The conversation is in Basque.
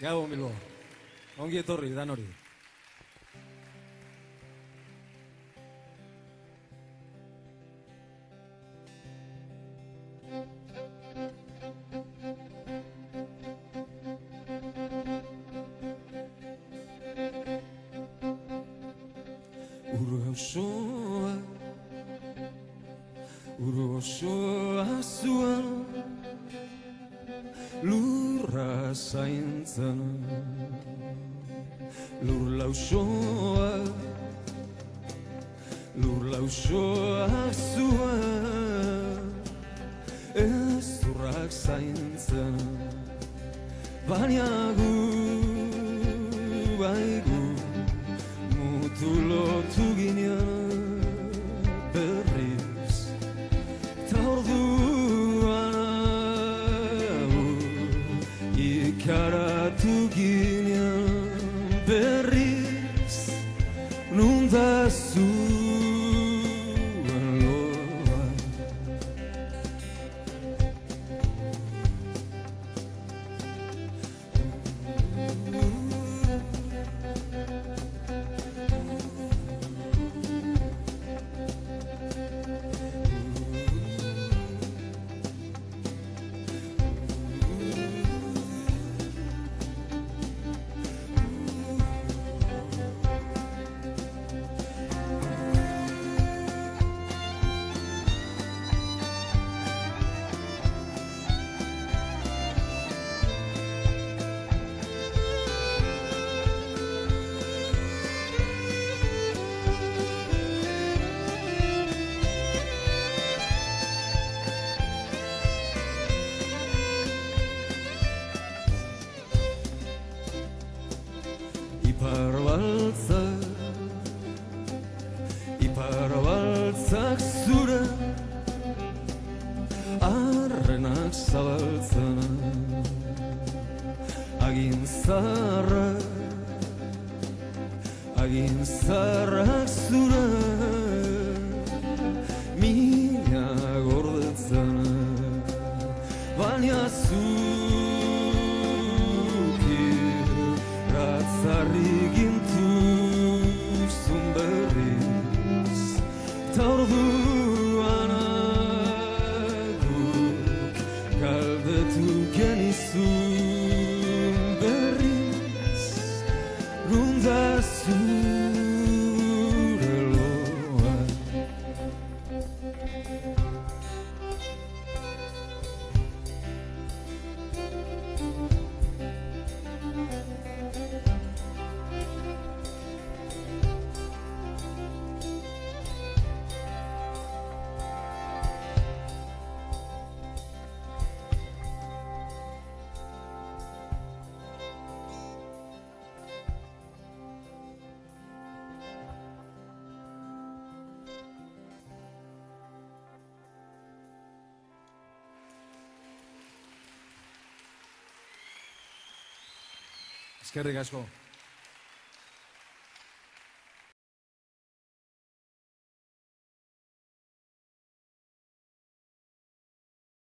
Gabon Bilbo, ongi etorri dan hori. Uru osoa zuan lurra zaintzen, lur lausoa zuan ez zurrak zaintzen, baina gu baigu mutu lotu ginean berriz. Orduan ikaratu ginean berriz, nun da zuen loa. Ipar baltzak zure arrenak zabaltzen, agin zarrak zure mina gordetzen, baina zuki ratzarri gintuzun berriz, ta orduan guk galdetu genizun berriz, nun da zure loa. Eskerrik asko.